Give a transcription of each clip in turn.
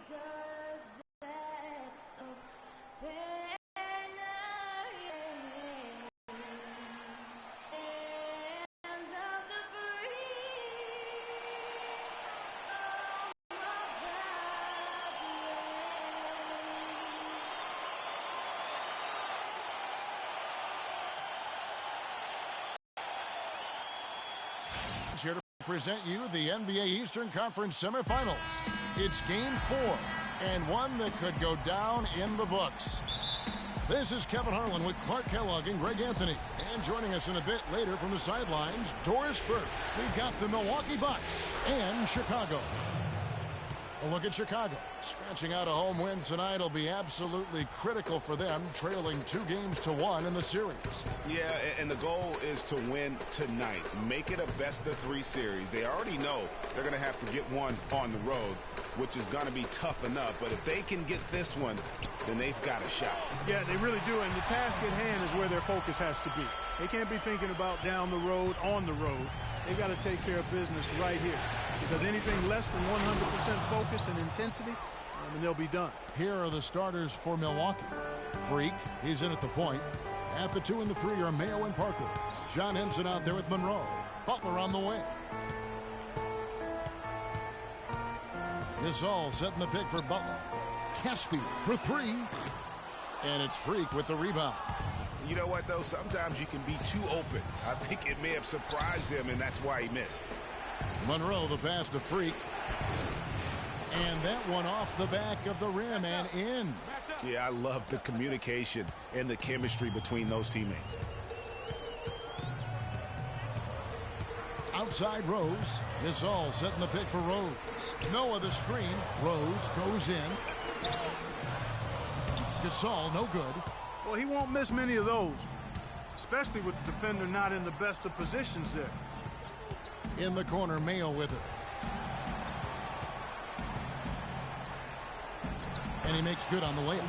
Here to present you the NBA Eastern Conference semifinals. It's Game 4, and one that could go down in the books. This is Kevin Harlan with Clark Kellogg and Greg Anthony. And joining us in a bit later from the sidelines, Doris Burke. We've got the Milwaukee Bucks and Chicago. A look at Chicago. Scratching out a home win tonight will be absolutely critical for them, trailing 2-1 in the series. Yeah, and the goal is to win tonight. Make it a best-of-3 series. They already know they're going to have to get one on the road, which is going to be tough enough. But if they can get this one, then they've got a shot. Yeah, they really do, and the task at hand is where their focus has to be. They can't be thinking about down the road, on the road. They've got to take care of business right here, because anything less than 100% focus and intensity, and they'll be done. Here are the starters for Milwaukee. Freak, he's in at the point. At the 2 and the 3 are Mayo and Parker. John Henson out there with Monroe. Butler on the wing. Gasol setting the pick for Butler. Caspi for 3. And it's Freak with the rebound. You know what, though? Sometimes you can be too open. I think it may have surprised him, and that's why he missed. Monroe, the pass to Freak. And that one off the back of the rim and in. Yeah, I love the communication and the chemistry between those teammates. Outside Rose. Gasol setting the pick for Rose. Noah the screen. Rose goes in. Gasol no good. Well, he won't miss many of those, especially with the defender not in the best of positions there. In the corner, Mayo with it. And he makes good on the layup.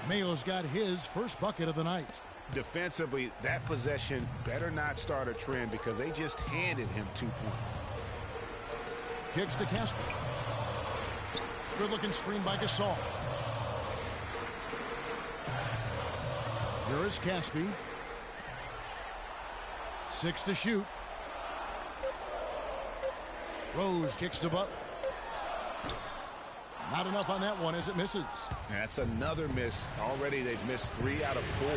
Mayo's got his first bucket of the night. Defensively, that possession better not start a trend because they just handed him 2 points. Kicks to Casper. Good-looking screen by Gasol. Here is Caspi. 6 to shoot. Rose kicks to Butler. Not enough on that one as it misses. That's another miss. Already they've missed 3 out of 4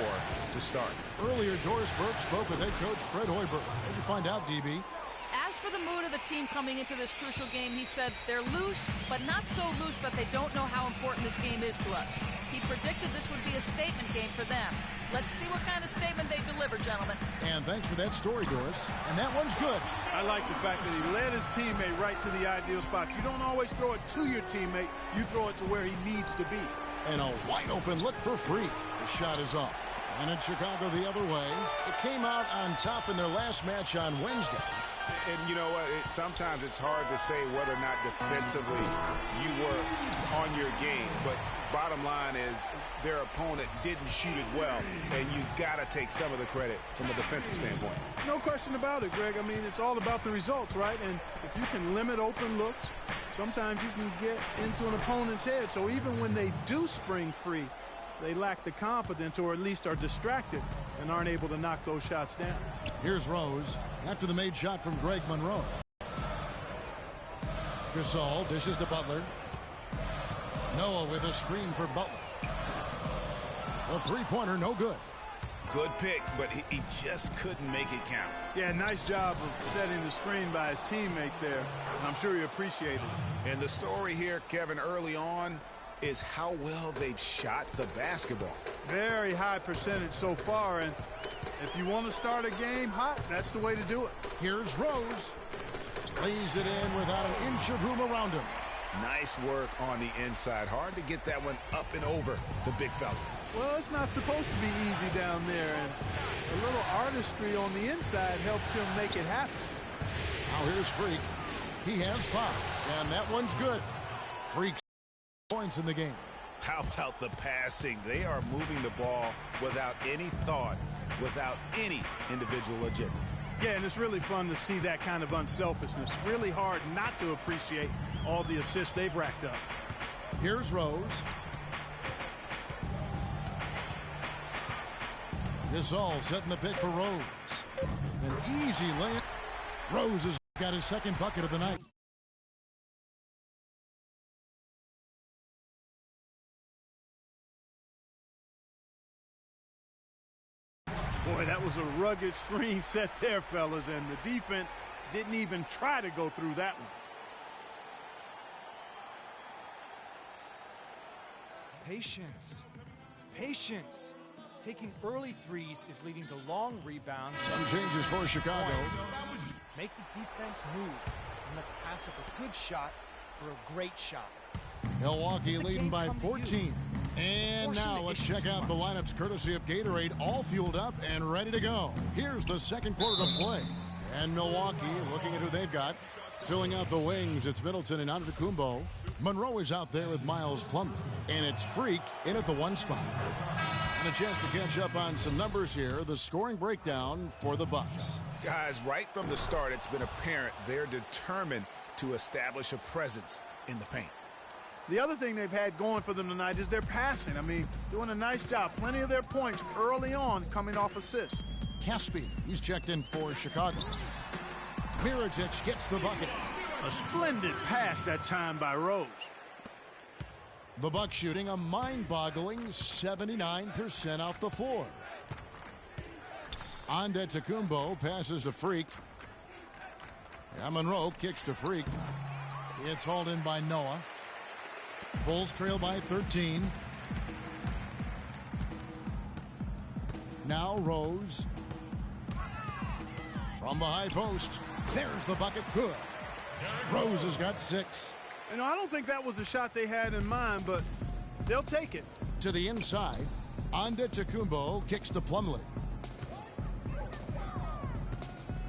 to start. Earlier, Doris Burke spoke with head coach Fred Hoiberg. What did you find out, DB? As for the mood of the team coming into this crucial game, he said they're loose, but not so loose that they don't know how important this game is to us. He predicted this would be a statement game for them. Let's see what kind of statement they deliver, gentlemen. And thanks for that story, Doris. And that one's good. I like the fact that he led his teammate right to the ideal spot. You don't always throw it to your teammate. You throw it to where he needs to be. And a wide open look for Freak. The shot is off. And in Chicago the other way. It came out on top in their last match on Wednesday. And you know what? Sometimes it's hard to say whether or not defensively you were on your game. But bottom line is their opponent didn't shoot it well. And you got to take some of the credit from a defensive standpoint. No question about it, Greg. I mean, it's all about the results, right? And if you can limit open looks, sometimes you can get into an opponent's head. So even when they do spring free, they lack the confidence or at least are distracted and aren't able to knock those shots down. Here's Rose after the made shot from Greg Monroe. Gasol dishes to Butler. Noah with a screen for Butler. A three-pointer, no good. Good pick, but he just couldn't make it count. Yeah, nice job of setting the screen by his teammate there. And I'm sure he appreciated it. And the story here, Kevin, early on, is how well they've shot the basketball. Very high percentage so far, and if you want to start a game hot, that's the way to do it. Here's Rose. Lays it in without an inch of room around him. Nice work on the inside. Hard to get that one up and over the big fella. Well, it's not supposed to be easy down there, and a little artistry on the inside helped him make it happen. Now here's Freak. He has 5, and that one's good. Freak points in the game. How about the passing? They are moving the ball without any thought, without any individual agendas. Yeah, and it's really fun to see that kind of unselfishness. Really hard not to appreciate all the assists they've racked up. Here's Rose. Gasol setting the pick for Rose. An easy layup. Rose has got his second bucket of the night. Boy, that was a rugged screen set there, fellas, and the defense didn't even try to go through that one. Patience. Patience. Taking early threes is leading to long rebounds. Some changes for Chicago. Make the defense move, and let's pass up a good shot for a great shot. Milwaukee leading by 14. And now let's check out the lineups courtesy of Gatorade, all fueled up and ready to go. Here's the second quarter to play. And Milwaukee looking at who they've got. Filling out the wings, it's Middleton and Antetokounmpo. Monroe is out there with Miles Plumlee. And it's Freak in at the 1 spot. And a chance to catch up on some numbers here. The scoring breakdown for the Bucks. Guys, right from the start, it's been apparent they're determined to establish a presence in the paint. The other thing they've had going for them tonight is their passing. I mean, doing a nice job. Plenty of their points early on coming off assists. Caspi, he's checked in for Chicago. Mirotic gets the bucket. A splendid pass that time by Rose. The Bucks shooting a mind-boggling 79% off the floor. Antetokounmpo passes to Freak. Monroe kicks to Freak. It's hauled in by Noah. Bulls trail by 13. Now Rose. From the high post. There's the bucket. Good. Rose has got 6. You know, I don't think that was the shot they had in mind, but they'll take it. To the inside. Antetokounmpo kicks to Plumlee.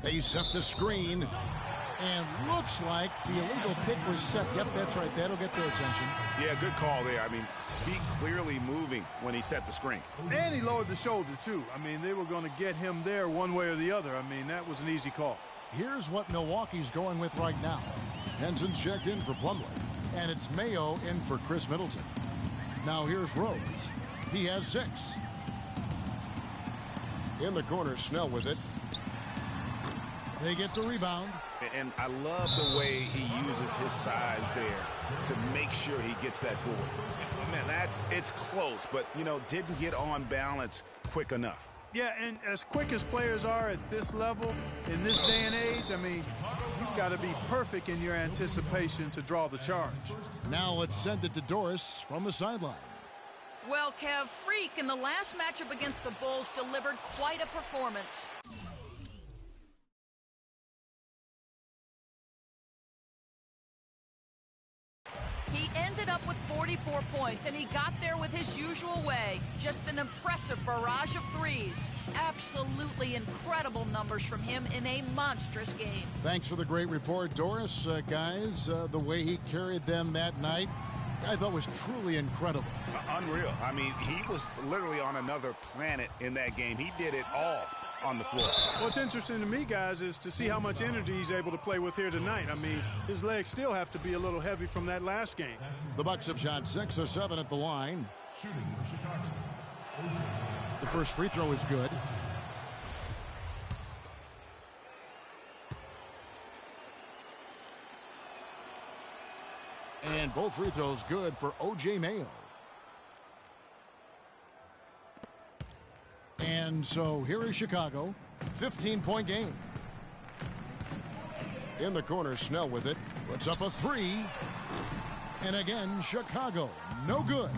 They set the screen. And looks like the illegal pick was set. Yep, that's right. That'll get their attention. Yeah, good call there. I mean, feet clearly moving when he set the screen. And he lowered the shoulder, too. I mean, they were going to get him there one way or the other. I mean, that was an easy call. Here's what Milwaukee's going with right now. Henson's checked in for Plumlee. And it's Mayo in for Chris Middleton. Now here's Rose. He has 6. In the corner, Snell with it. They get the rebound. And I love the way he uses his size there to make sure he gets that board. Man, it's close, but, you know, didn't get on balance quick enough. Yeah, and as quick as players are at this level, in this day and age, I mean, you've got to be perfect in your anticipation to draw the charge. Now let's send it to Doris from the sideline. Well, Kev, Freak in the last matchup against the Bulls delivered quite a performance. He ended up with 44 points, and he got there with his usual way. Just an impressive barrage of threes. Absolutely incredible numbers from him in a monstrous game. Thanks for the great report, Doris. Guys, the way he carried them that night, I thought was truly incredible. Unreal. I mean, he was literally on another planet in that game. He did it all on the floor. What's interesting to me, guys, is to see how much energy he's able to play with here tonight. I mean, his legs still have to be a little heavy from that last game. The Bucks have shot 6 or 7 at the line. The first free throw is good. And both free throws good for O.J. Mayo. And so here is Chicago. 15-point game. In the corner, Snell with it. Puts up a 3. And again, Chicago. No good.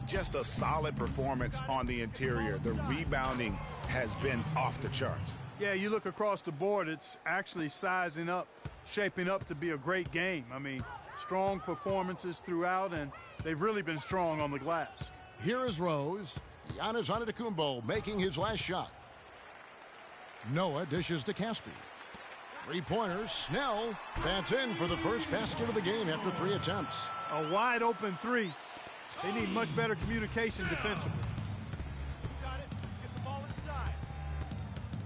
Just a solid performance on the interior. The rebounding has been off the charts. Yeah, you look across the board, it's actually sizing up, shaping up to be a great game. I mean, strong performances throughout, and they've really been strong on the glass. Here is Rose. Giannis Antetokounmpo making his last shot. Noah dishes to Caspi. Three-pointer, Snell. That's in for the first basket of the game after 3 attempts. A wide-open 3. They need much better communication defensively.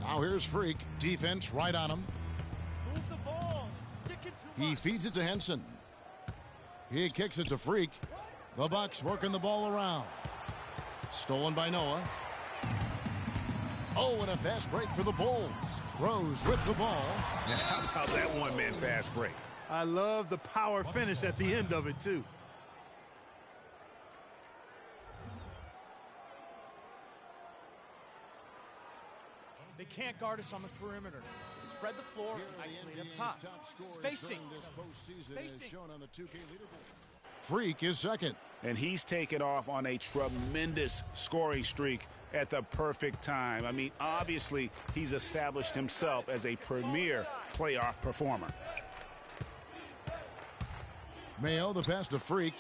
Now here's Freak. Defense right on him. Move the ball. Stick it to He feeds it to Henson. He kicks it to Freak. The Bucks working the ball around. Stolen by Noah. Oh, and a fast break for the Bulls. Rose with the ball. And how about that one-man fast break? I love the power finish at the end of it, too. They can't guard us on the perimeter. Spread the floor, isolate up top. Spacing. Shown on the 2K leaderboard. Freak is second. And he's taken off on a tremendous scoring streak at the perfect time. I mean, obviously, he's established himself as a premier playoff performer. Mayo, the pass to Freak.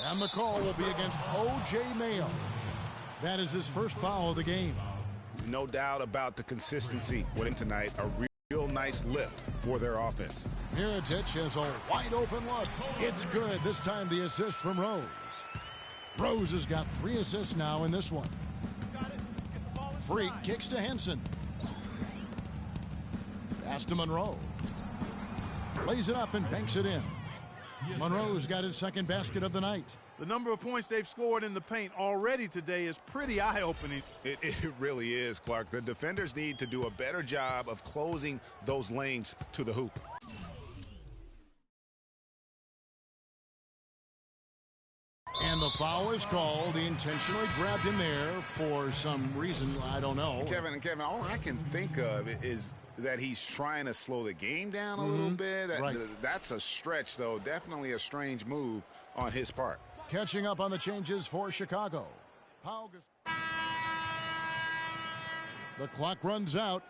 And the call will be against O.J. Mayo. That is his first foul of the game. No doubt about the consistency with him tonight. A real nice lift for their offense. Miritich has a wide open look. It's good. This time the assist from Rose. Rose has got 3 assists now in this one. Freak kicks to Henson. Pass to Monroe. Plays it up and banks it in. Monroe's got his second basket of the night. The number of points they've scored in the paint already today is pretty eye-opening. It really is, Clark. The defenders need to do a better job of closing those lanes to the hoop. And the foul is called. He intentionally grabbed him there for some reason. I don't know. Kevin, all I can think of is that he's trying to slow the game down a little bit. Right. That's a stretch, though. Definitely a strange move on his part. Catching up on the changes for Chicago. The clock runs out.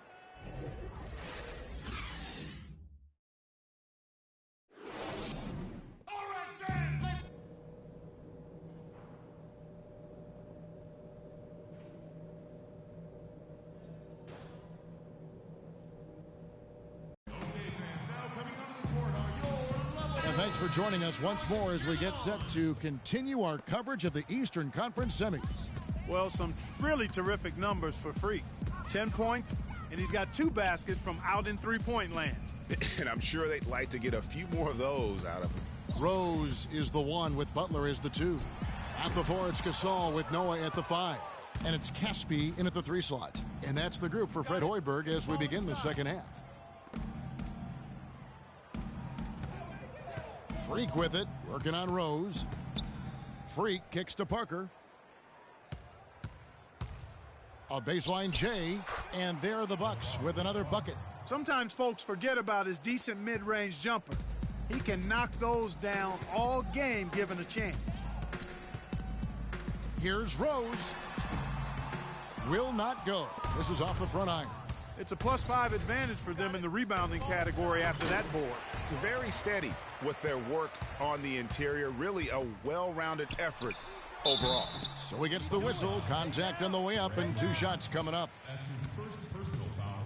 Thanks for joining us once more as we get set to continue our coverage of the Eastern Conference semis. Well, some really terrific numbers for Freak. 10 points, and he's got 2 baskets from out in three-point land. And I'm sure they'd like to get a few more of those out of him. Rose is the 1 with Butler as the 2. At the 4, it's Gasol with Noah at the 5. And it's Caspi in at the 3 slot. And that's the group for Fred Hoiberg as we begin the second half. Freak with it, working on Rose. Freak kicks to Parker. A baseline J, and there are the Bucks with another bucket. Sometimes folks forget about his decent mid-range jumper. He can knock those down all game given a chance. Here's Rose. Will not go. This is off the front iron. It's a +5 advantage for them in the rebounding category after that board. Very steady with their work on the interior. Really a well-rounded effort overall. So he gets the whistle. Contact on the way up and 2 shots coming up. That's his first personal foul.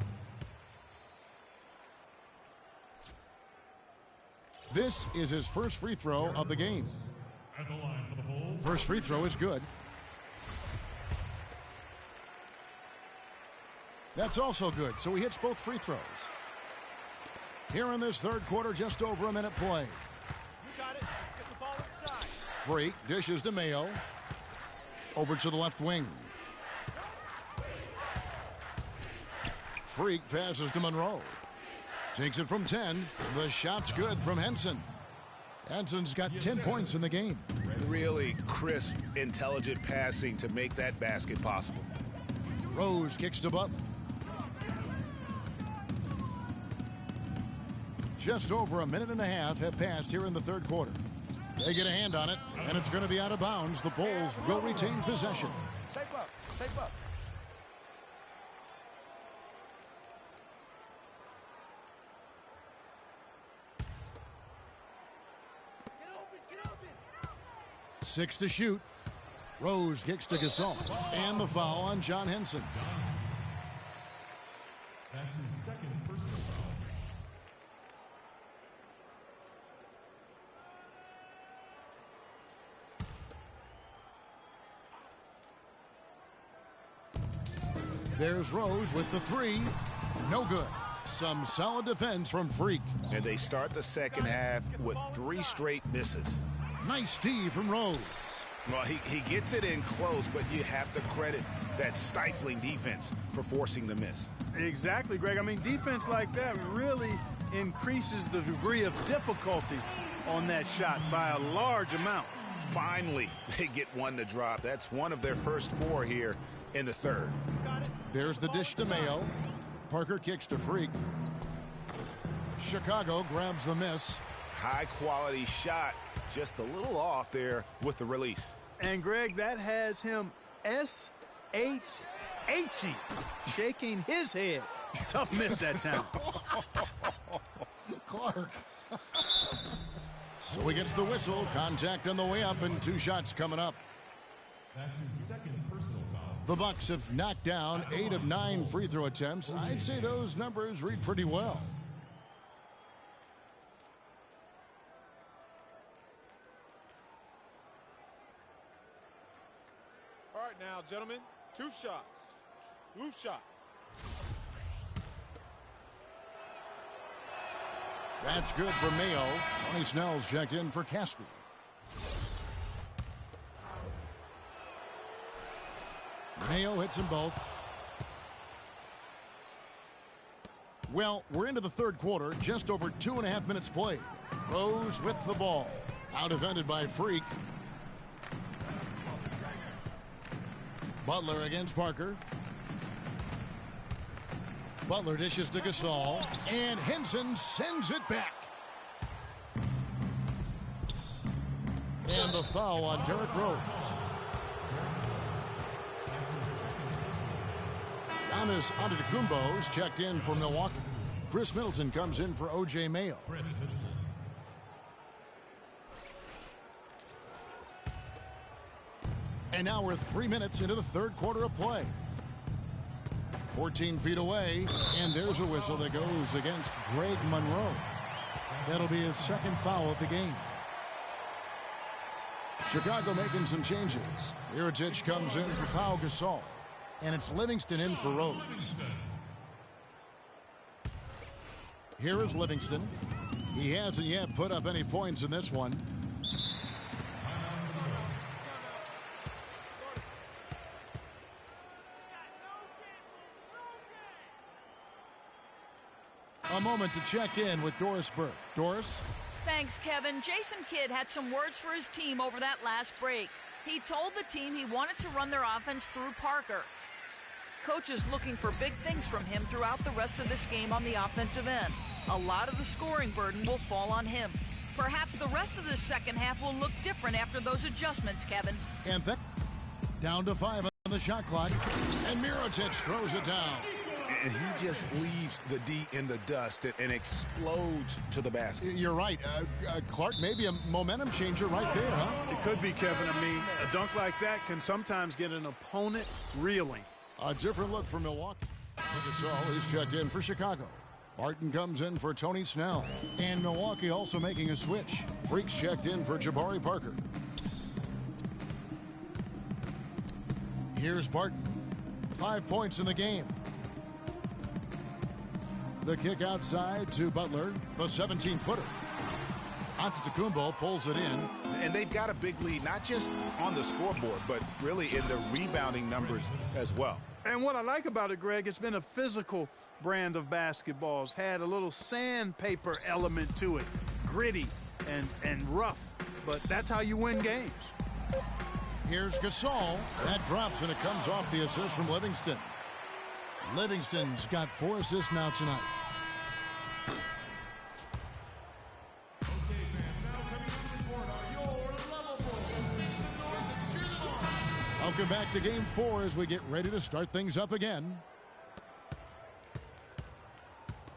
This is his first free throw of the game. At the line for the Bulls. First free throw is good. That's also good, so he hits both free throws. Here in this third quarter, just over a minute play. You got it. Let's get the ball inside. Freak dishes to Mayo. Over to the left wing. Freak passes to Monroe. Takes it from 10. The shot's good from Henson. Henson's got 10 points in the game. Really crisp, intelligent passing to make that basket possible. Rose kicks to Butler. Just over a minute and a half have passed here in the third quarter. They get a hand on it, and it's going to be out of bounds. The Bulls will retain possession. Shape up. Shape up. Get open. 6 to shoot. Rose kicks to Gasol. And the foul on John Henson. That's his second personal foul. There's Rose with the 3. No good. Some solid defense from Freak. And they start the second half with 3 straight misses. Nice D from Rose. Well, he gets it in close, but you have to credit that stifling defense for forcing the miss. Exactly, Greg. I mean, defense like that really increases the degree of difficulty on that shot by a large amount. Finally, they get one to drop. That's one of their first 4 here in the third. There's the dish to Mayo. Parker kicks to Freak. Chicago grabs the miss. High-quality shot, just a little off there with the release. And, Greg, that has him S-H-H-ing, shaking his head. Tough miss that time. Clark. So he gets the whistle. Contact on the way up, and 2 shots coming up. That's his second personal foul. The Bucks have knocked down 8 of 9 free throw attempts. I'd say those numbers read pretty well. All right now, gentlemen, 2 shots. 2 shots. That's good for Mayo. Tony Snell's checked in for Caspi. Mayo hits them both. Well, we're into the third quarter, just over 2.5 minutes played. Rose with the ball. Out defended by Freak. Butler against Parker. Butler dishes to Gasol, and Henson sends it back. And the foul on Derrick Rose. Giannis Antetokounmpo's checked in for Milwaukee. Chris Middleton comes in for O.J. Mayo. And now we're 3 minutes into the third quarter of play. 14 feet away, and there's a whistle that goes against Greg Monroe. That'll be his second foul of the game. Chicago making some changes. Iritic comes in for Pau Gasol, and it's Livingston in for Rose. Here is Livingston. He hasn't yet put up any points in this one. A moment to check in with Doris Burke. Doris? Thanks, Kevin. Jason Kidd had some words for his team over that last break. He told the team he wanted to run their offense through Parker. Coach is looking for big things from him throughout the rest of this game on the offensive end. A lot of the scoring burden will fall on him. Perhaps the rest of the second half will look different after those adjustments, Kevin. And down to 5 on the shot clock. And Mirotic throws it down. And he just leaves the D in the dust and explodes to the basket. You're right. Clark, maybe a momentum changer right there, huh? It could be, Kevin. I mean, a dunk like that can sometimes get an opponent reeling. A different look for Milwaukee. Gasol is checked in for Chicago. Martin comes in for Tony Snell. And Milwaukee also making a switch. Freaks checked in for Jabari Parker. Here's Barton. 5 points in the game. The kick outside to Butler, the 17-footer. Antetokounmpo pulls it in. And they've got a big lead, not just on the scoreboard, but really in the rebounding numbers as well. And what I like about it, Greg, it's been a physical brand of basketball. It's had a little sandpaper element to it. Gritty and rough. But that's how you win games. Here's Gasol. That drops, and it comes off the assist from Livingston. Livingston's got 4 assists now tonight. Welcome back to Game 4 as we get ready to start things up again.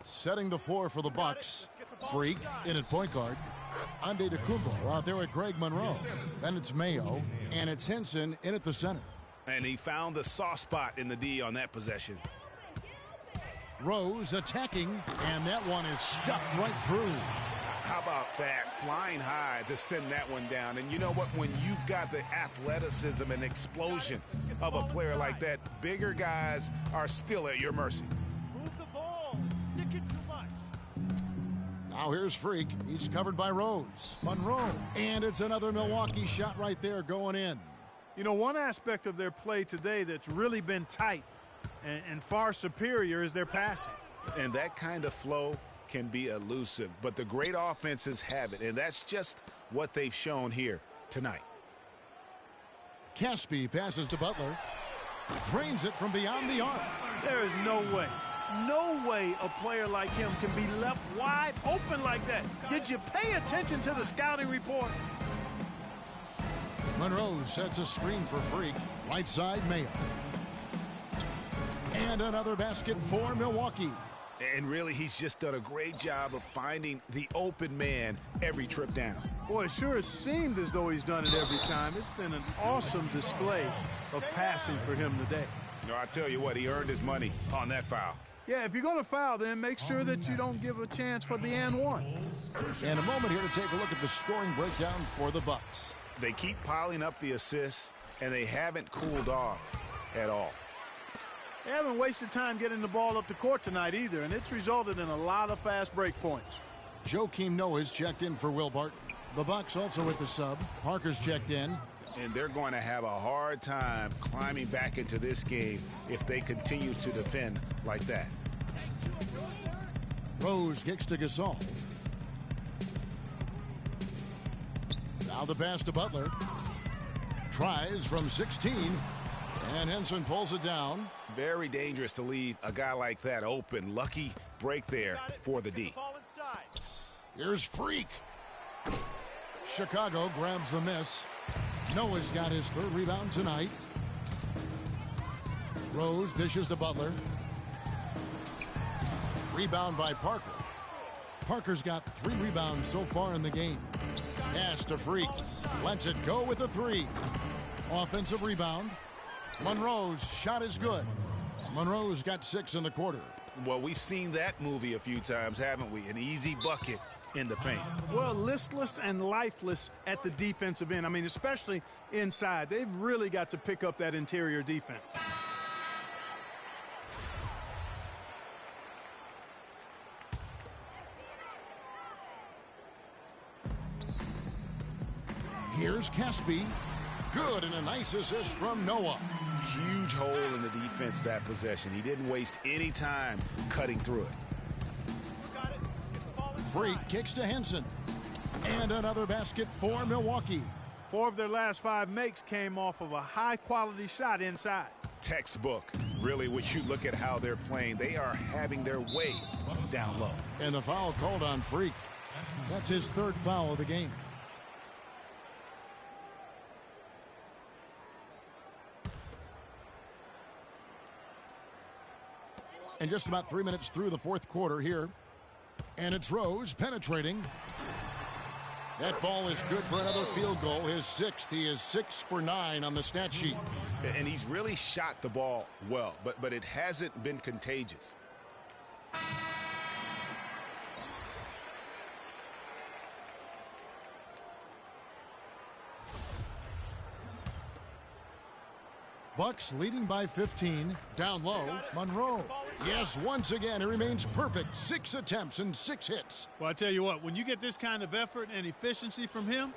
Setting the floor for the Bucks. Freak in at point guard. Antetokounmpo out there with Greg Monroe. Then it's Mayo, and it's Henson in at the center. And he found the soft spot in the D on that possession. Rose attacking, and that one is stuffed right through. How about that? Flying high to send that one down. And you know what? When you've got the athleticism and explosion of a player like that, bigger guys are still at your mercy. Move the ball. It's sticking too much. Now here's Freak. He's covered by Rose. Monroe. And it's another Milwaukee shot right there going in. You know, one aspect of their play today that's really been tight and far superior is their passing. And that kind of flow can be elusive, but the great offenses have it, and that's just what they've shown here tonight. Caspi passes to Butler. Drains it from beyond the arc. There is no way a player like him can be left wide open like that. Did you pay attention to the scouting report? Monroe sets a screen for Freak. Right side, Mayo. And another basket for Milwaukee. And really, he's just done a great job of finding the open man every trip down. Boy, it sure seemed as though he's done it every time. It's been an awesome display of passing for him today. No, I tell you what, he earned his money on that foul. Yeah, if you're going to foul, then make sure that you don't give a chance for the and one. And a moment here to take a look at the scoring breakdown for the Bucks. They keep piling up the assists, and they haven't cooled off at all. They haven't wasted time getting the ball up the court tonight either, and it's resulted in a lot of fast break points. Joakim Noah's checked in for Will Barton. The Bucks also with the sub. Parker's checked in. And they're going to have a hard time climbing back into this game if they continue to defend like that. Rose kicks to Gasol. Now the pass to Butler. Tries from 16. And Henson pulls it down. Very dangerous to leave a guy like that open. Lucky break there for the D. Here's Freak. Chicago grabs the miss. Noah's got his third rebound tonight. Rose dishes to Butler. Rebound by Parker. Parker's got 3 rebounds so far in the game. Pass to Freak. Lets it go with a 3. Offensive rebound. Monroe's shot is good. Monroe's got 6 in the quarter. Well, we've seen that movie a few times, haven't we? An easy bucket in the paint. Well, listless and lifeless at the defensive end. I mean, especially inside. They've really got to pick up that interior defense. Here's Caspi. Good, and a nice assist from Noah. Huge hole in the defense that possession. He didn't waste any time cutting through it. Freak kicks to Henson. And another basket for Milwaukee. 4 of their last 5 makes came off of a high-quality shot inside. Textbook. Really, when you look at how they're playing, they are having their way down low. And the foul called on Freak. That's his 3rd foul of the game. And just about 3 minutes through the 4th quarter here. And it's Rose penetrating. That ball is good for another field goal. His 6th. He is 6 for 9 on the stat sheet. And he's really shot the ball well, but it hasn't been contagious. Bucks leading by 15. Down low, Monroe. Yes, once again, he remains perfect. 6 attempts and 6 hits. Well, I tell you what, when you get this kind of effort and efficiency from him,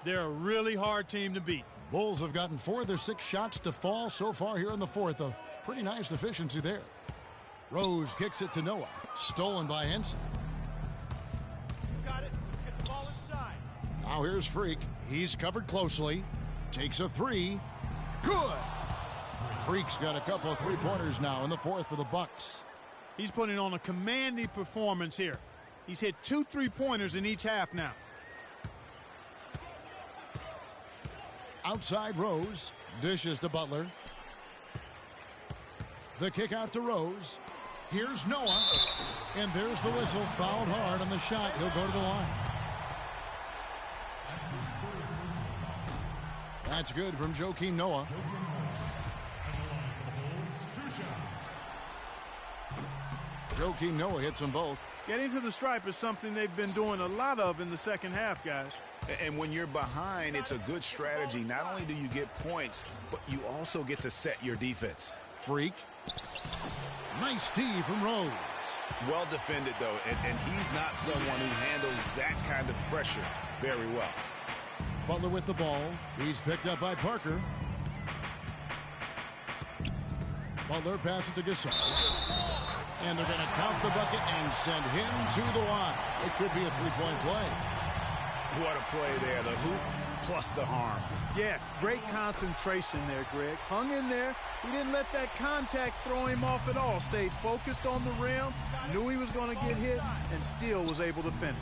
they're a really hard team to beat. Bulls have gotten 4 of their 6 shots to fall so far here in the 4th. A pretty nice efficiency there. Rose kicks it to Noah. Stolen by Henson. Got it. Let's get the ball inside. Now here's Freak. He's covered closely. Takes a 3. Good. Freak's got a couple of 3-pointers now in the 4th for the Bucks. He's putting on a commanding performance here. He's hit 2 3-pointers in each half now. Outside Rose. Dishes to Butler. The kick out to Rose. Here's Noah. And there's the whistle. Fouled hard on the shot. He'll go to the line. That's good from Joakim Noah. Joakim Noah hits them both. Getting to the stripe is something they've been doing a lot of in the second half, guys. And when you're behind, it's a good strategy. Not only do you get points, but you also get to set your defense. Freak. Nice D from Rose. Well defended, though, and he's not someone who handles that kind of pressure very well. Butler with the ball. He's picked up by Parker. Butler passes to Gasol. And they're going to count the bucket and send him to the line. It could be a three-point play. What a play there. The hoop plus the harm. Yeah, great concentration there, Greg. Hung in there. He didn't let that contact throw him off at all. Stayed focused on the rim, knew he was going to get hit, and still was able to finish.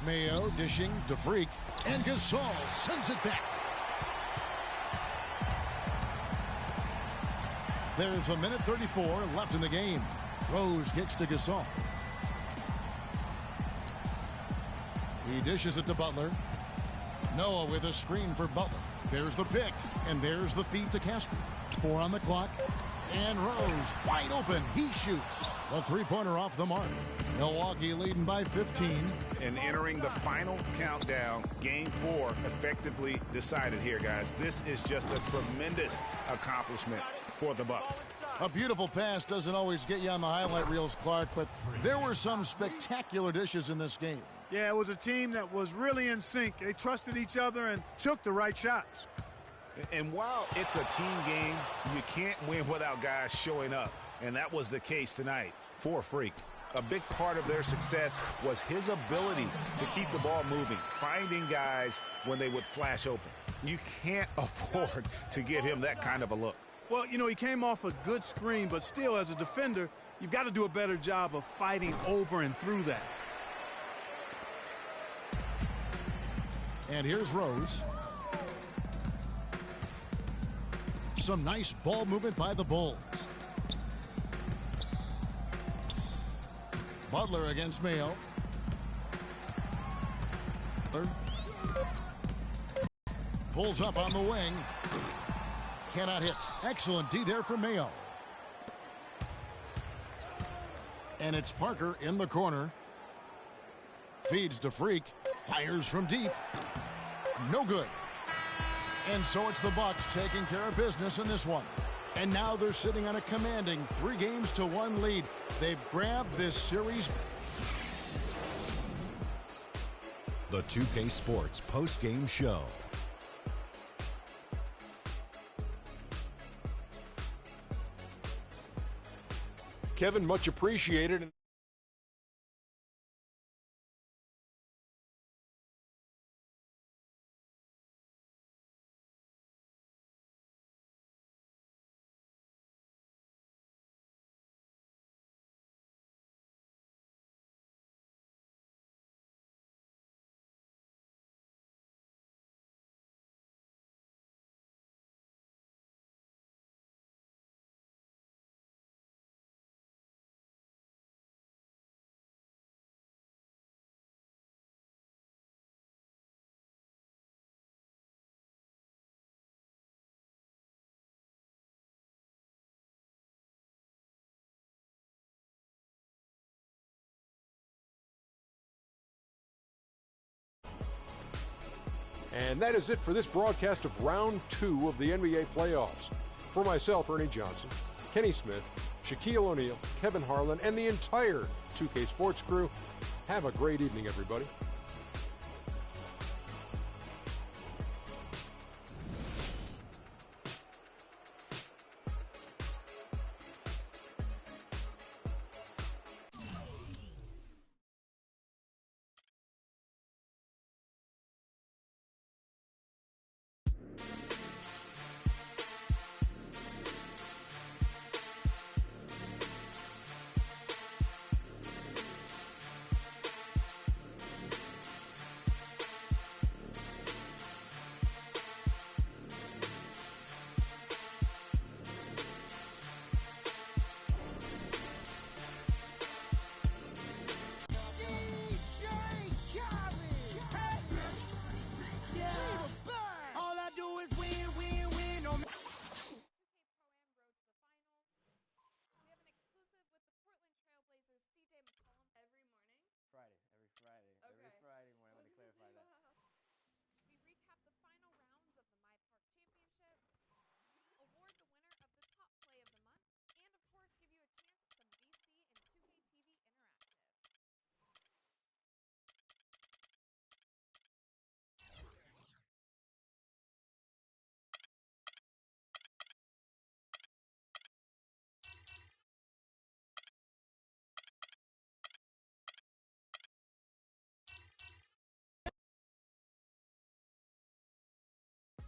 Mayo dishing to Freak, and Gasol sends it back. There's a minute 34 left in the game. Rose kicks to Gasol. He dishes it to Butler. Noah with a screen for Butler. There's the pick, and there's the feed to Casper. 4 on the clock, and Rose wide open. He shoots. A three-pointer off the mark. Milwaukee leading by 15. And entering the final countdown, game 4 effectively decided here, guys. This is just a tremendous accomplishment for the Bucks. A beautiful pass doesn't always get you on the highlight reels, Clark, but there were some spectacular dishes in this game. Yeah, it was a team that was really in sync. They trusted each other and took the right shots. And while it's a team game, you can't win without guys showing up. And that was the case tonight for Freak. A big part of their success was his ability to keep the ball moving, finding guys when they would flash open. You can't afford to give him that kind of a look. Well, you know, he came off a good screen, but still, as a defender, you've got to do a better job of fighting over and through that. And here's Rose. Some nice ball movement by the Bulls. Butler against Mayo. Butler pulls up on the wing. Cannot hit. Excellent D there for Mayo. And it's Parker in the corner. Feeds to Freak. Fires from deep. No good. And so it's the Bucks taking care of business in this one. And now they're sitting on a commanding 3-1 lead. They've grabbed this series. The 2K Sports post-game show. Kevin, much appreciated. And that is it for this broadcast of Round 2 of the NBA playoffs. For myself, Ernie Johnson, Kenny Smith, Shaquille O'Neal, Kevin Harlan, and the entire 2K Sports crew, have a great evening, everybody.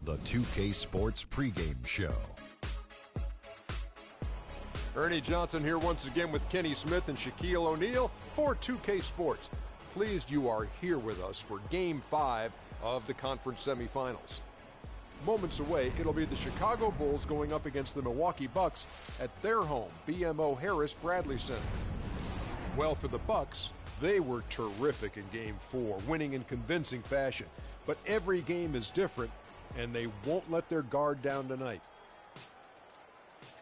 the 2K Sports pregame show. Ernie Johnson here once again with Kenny Smith and Shaquille O'Neal for 2K Sports. Pleased you are here with us for Game 5 of the conference semifinals. Moments away, it'll be the Chicago Bulls going up against the Milwaukee Bucks at their home, BMO Harris Bradley Center. Well, for the Bucks, they were terrific in Game 4, winning in convincing fashion. But every game is different, and they won't let their guard down tonight.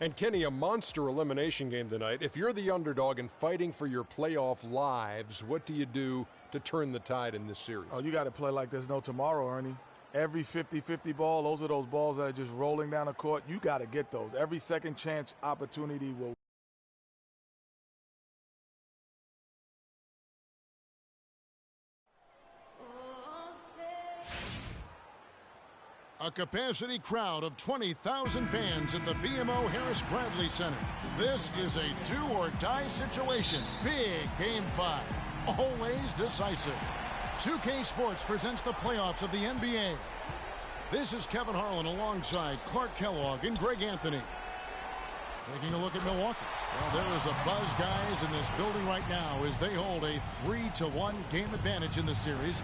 And Kenny, a monster elimination game tonight. If you're the underdog and fighting for your playoff lives, what do you do to turn the tide in this series? Oh, you got to play like there's no tomorrow, Ernie. Every 50-50 ball, those are those balls that are just rolling down the court. You got to get those. Every second chance opportunity will. A capacity crowd of 20,000 fans at the BMO Harris Bradley Center. This is a do-or-die situation. Big Game 5. Always decisive. 2K Sports presents the playoffs of the NBA. This is Kevin Harlan alongside Clark Kellogg and Greg Anthony. Taking a look at Milwaukee. Well, there is a buzz, guys, in this building right now as they hold a 3-1 game advantage in the series.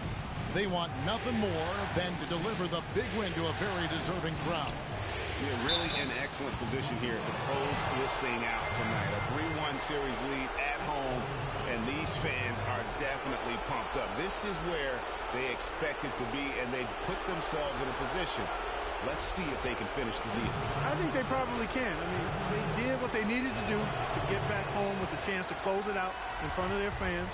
They want nothing more than to deliver the big win to a very deserving crowd. You're really in excellent position here to close this thing out tonight. A 3-1 series lead at home, and these fans are definitely pumped up. This is where they expect it to be, and they've put themselves in a position. Let's see if they can finish the deal. I think they probably can. I mean, they did what they needed to do to get back home with a chance to close it out in front of their fans.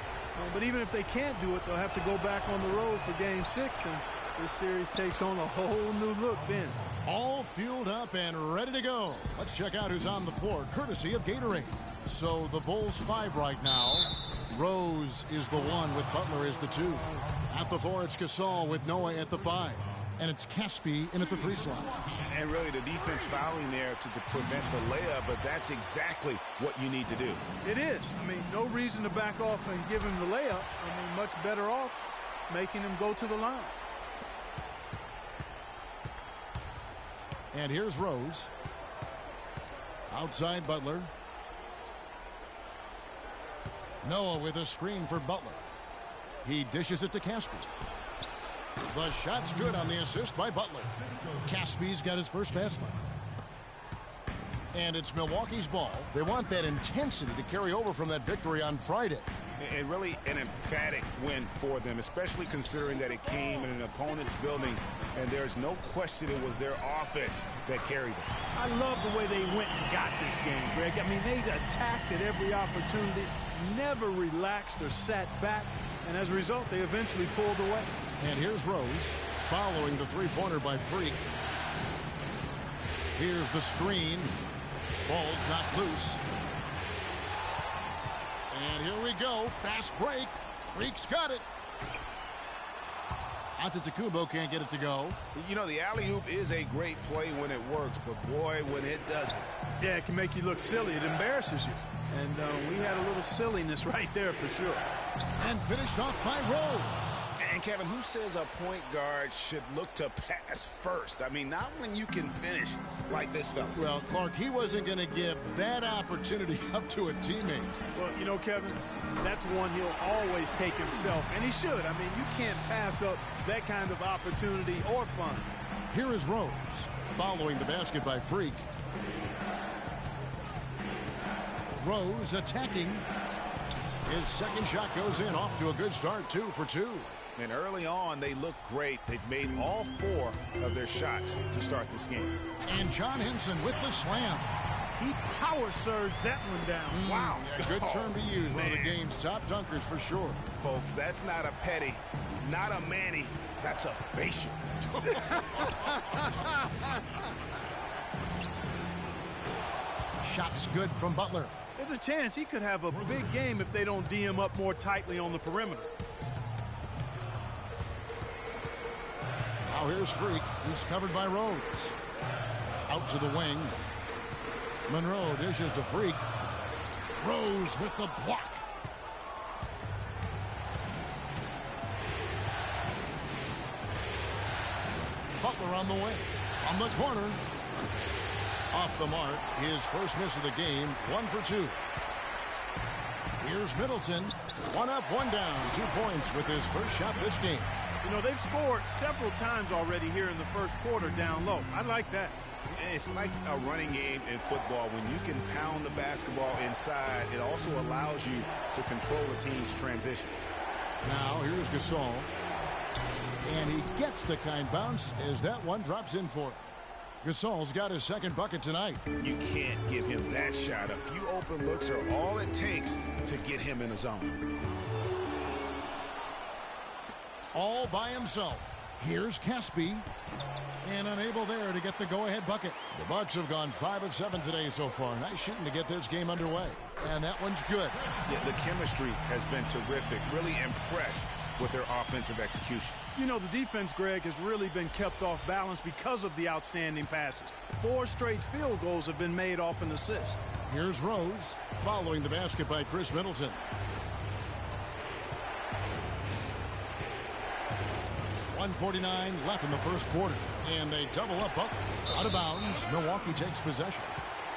But even if they can't do it, they'll have to go back on the road for Game 6, and this series takes on a whole new look then. All fueled up and ready to go. Let's check out who's on the floor, courtesy of Gatorade. So the Bulls 5 right now. Rose is the 1 with Butler as the 2. At the 4, it's Gasol with Noah at the 5. And it's Caspi in at the 3 slot. And really the defense fouling there to prevent the layup, but that's exactly what you need to do. It is. I mean, no reason to back off and give him the layup. I mean, much better off making him go to the line. And here's Rose. Outside Butler. Noah with a screen for Butler. He dishes it to Caspi. The shot's good on the assist by Butler. Caspi's got his first basket. And it's Milwaukee's ball. They want that intensity to carry over from that victory on Friday. And really an emphatic win for them, especially considering that it came in an opponent's building, and there's no question it was their offense that carried them. I love the way they went and got this game, Greg. I mean, they attacked at every opportunity, never relaxed or sat back, and as a result, they eventually pulled away. And here's Rose following the three-pointer by Freak. Here's the screen. Ball's not loose. And here we go. Fast break. Freak's got it. Antetokounmpo can't get it to go. You know, the alley-oop is a great play when it works, but boy, when it doesn't. Yeah, it can make you look silly. It embarrasses you. And we had a little silliness right there for sure. And finished off by Rose. And Kevin, who says a point guard should look to pass first? I mean, not when you can finish like this fella. Well, Clark, he wasn't going to give that opportunity up to a teammate. Well, you know, Kevin, that's one he'll always take himself, and he should. I mean, you can't pass up that kind of opportunity or fun. Here is Rose following the basket by Freak. Rose attacking. His second shot goes in, off to a good start, 2 for 2. And early on, they look great. They've made all 4 of their shots to start this game. And John Henson with the slam. He power surged that one down. Wow. Yeah, good term to use. One of the game's top dunkers for sure. Folks, that's not a petty, not a Manny. That's a facial. Shot's good from Butler. There's a chance he could have a big game if they don't D him up more tightly on the perimeter. Now here's Freak. He's covered by Rose. Out to the wing. Monroe dishes to Freak. Rose with the block. Butler on the way. From the corner. Off the mark. His first miss of the game. 1 for 2. Here's Middleton. 1 up, 1 down. 2 points with his first shot this game. You know, they've scored several times already here in the first quarter down low. I like that. It's like a running game in football. When you can pound the basketball inside, it also allows you to control the team's transition. Now here's Gasol. And he gets the kind bounce as that one drops in for him. Gasol's got his second bucket tonight. You can't give him that shot. A few open looks are all it takes to get him in the zone. All by himself. Here's Caspi. And unable there to get the go-ahead bucket. The Bucks have gone 5 of 7 today so far. Nice shooting to get this game underway. And that one's good. Yeah, the chemistry has been terrific. Really impressed with their offensive execution. You know, the defense, Greg, has really been kept off balance because of the outstanding passes. 4 straight field goals have been made off an assist. Here's Rose, following the basket by Chris Middleton. .149 left in the first quarter. And they double up Butler. Out of bounds, Milwaukee takes possession.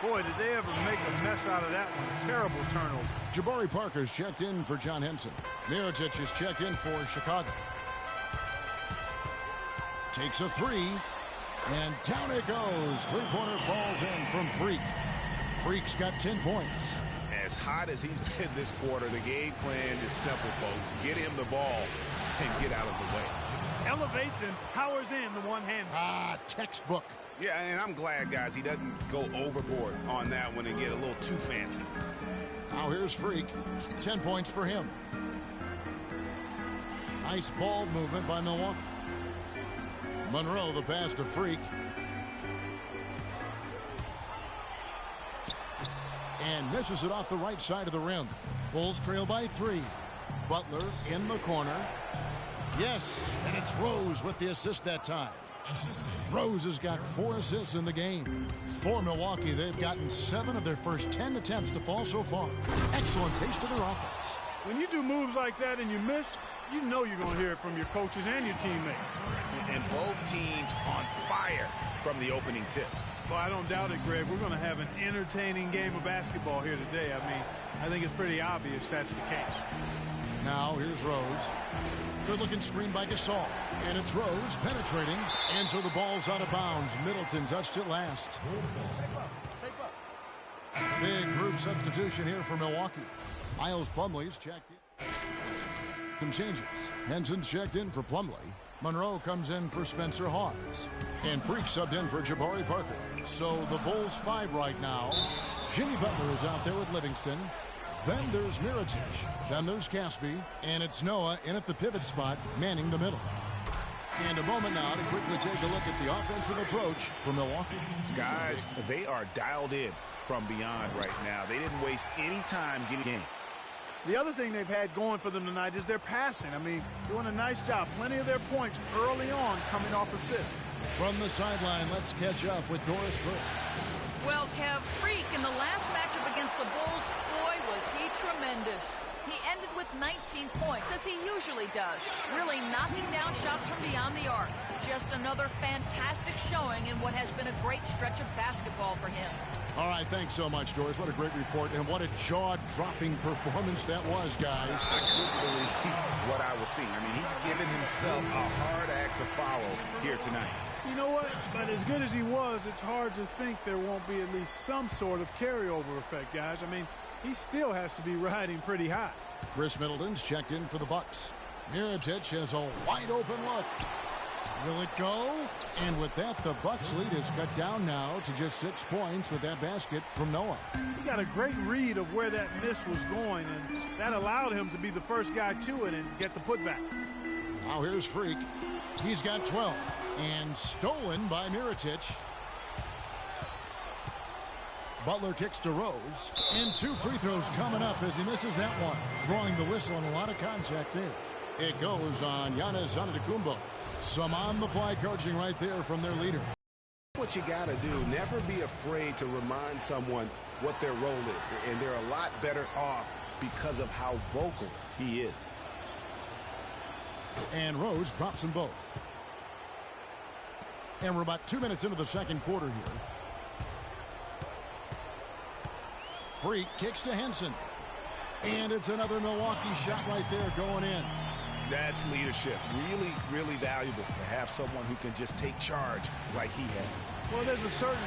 Boy, did they ever make a mess out of that one. Terrible turnover. Jabari Parker's checked in for John Henson. Mirotic is checked in for Chicago. Takes a 3. And down it goes. Three-pointer falls in from Freak. Freak's got 10 points. As hot as he's been this quarter, the game plan is simple, folks. Get him the ball and get out of the way. Elevates and powers in the one-hand. Textbook. Yeah, and I'm glad, guys, he doesn't go overboard on that one and get a little too fancy. Now here's Freak. 10 points for him. Nice ball movement by Milwaukee. Monroe, the pass to Freak. And misses it off the right side of the rim. Bulls trail by 3. Butler in the corner. Yes, and it's Rose with the assist that time. Rose has got 4 assists in the game. For Milwaukee, they've gotten 7 of their first 10 attempts to fall so far. Excellent pace to their offense. When you do moves like that and you miss, you know you're going to hear it from your coaches and your teammates. And both teams on fire from the opening tip. Well, I don't doubt it, Greg. We're going to have an entertaining game of basketball here today. I mean, I think it's pretty obvious that's the case. Now here's Rose. Good-looking screen by Gasol. And it's Rose penetrating. And so the ball's out of bounds. Middleton touched it last. Big group substitution here for Milwaukee. Miles Plumlee's checked in. Some changes. Henson's checked in for Plumlee. Monroe comes in for Spencer Hawes. And Freak subbed in for Jabari Parker. So the Bulls 5 right now. Jimmy Butler is out there with Livingston. Then there's Mirotic. Then there's Caspi. And it's Noah in at the pivot spot, manning the middle. And a moment now to quickly take a look at the offensive approach for Milwaukee. Guys, they are dialed in from beyond right now. They didn't waste any time getting game. The other thing they've had going for them tonight is their passing. I mean, doing a nice job. Plenty of their points early on coming off assists. From the sideline, let's catch up with Doris Burke. Well, Kev, Freak in the last matchup against the Bulls, boy, was he tremendous. He ended with 19 points, as he usually does, really knocking down shots from beyond the arc. Just another fantastic showing in what has been a great stretch of basketball for him. All right, thanks so much, Doris. What a great report, and what a jaw-dropping performance that was, guys. I couldn't believe what I was seeing. I mean, he's given himself a hard act to follow here tonight. You know what? But as good as he was, it's hard to think there won't be at least some sort of carryover effect, guys. I mean, he still has to be riding pretty high. Chris Middleton's checked in for the Bucks. Mirotic has a wide-open look. Will it go? And with that, the Bucks lead is cut down now to just 6 points with that basket from Noah. He got a great read of where that miss was going, and that allowed him to be the first guy to it and get the putback. Now here's Freak. He's got 12. And stolen by Mirotic. Butler kicks to Rose. And 2 free throws coming up as he misses that one. Drawing the whistle and a lot of contact there. It goes on Giannis Antetokounmpo. Some on-the-fly coaching right there from their leader. What you got to do, never be afraid to remind someone what their role is. And they're a lot better off because of how vocal he is. And Rose drops them both. And we're about 2 minutes into the second quarter here. Freak kicks to Henson. And it's another Milwaukee shot right there going in. That's leadership. Really, really valuable to have someone who can just take charge like he has. Well, there's a certain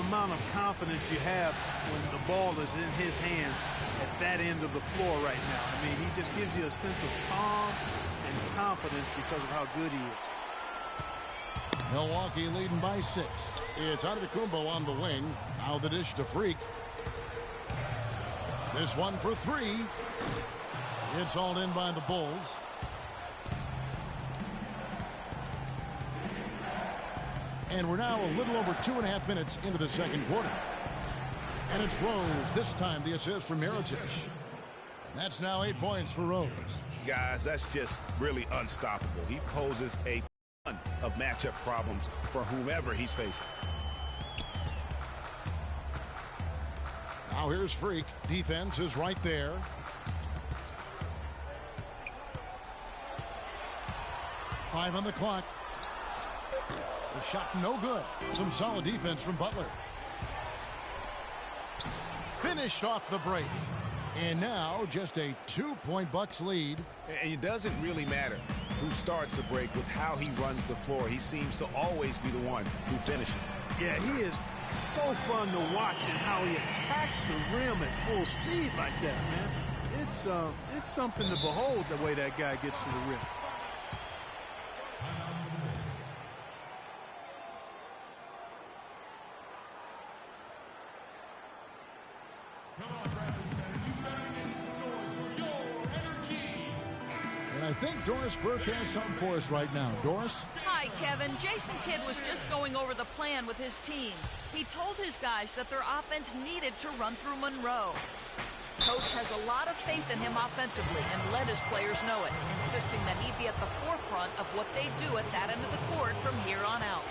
amount of confidence you have when the ball is in his hands at that end of the floor right now. I mean, he just gives you a sense of calm and confidence because of how good he is. Milwaukee leading by 6. It's Antetokounmpo on the wing. Now the dish to Freak. This one for 3. It's all in by the Bulls. And we're now a little over 2.5 minutes into the second quarter. And it's Rose. This time the assist from Mirotic. And that's now 8 points for Rose. Guys, that's just really unstoppable. He poses a ton of matchup problems for whomever he's facing. Now here's Freak. Defense is right there. Five on the clock. The shot no good. Some solid defense from Butler. Finished off the break. And now just a 2-point Bucks lead. And it doesn't really matter who starts the break with how he runs the floor. He seems to always be the one who finishes. Yeah, he is so fun to watch and how he attacks the rim at full speed like that, man. It's something to behold the way that guy gets to the rim. I think Doris Burke has something for us right now. Doris? Hi, Kevin. Jason Kidd was just going over the plan with his team. He told his guys that their offense needed to run through Monroe. Coach has a lot of faith in him offensively and let his players know it, insisting that he be at the forefront of what they do at that end of the court from here on out.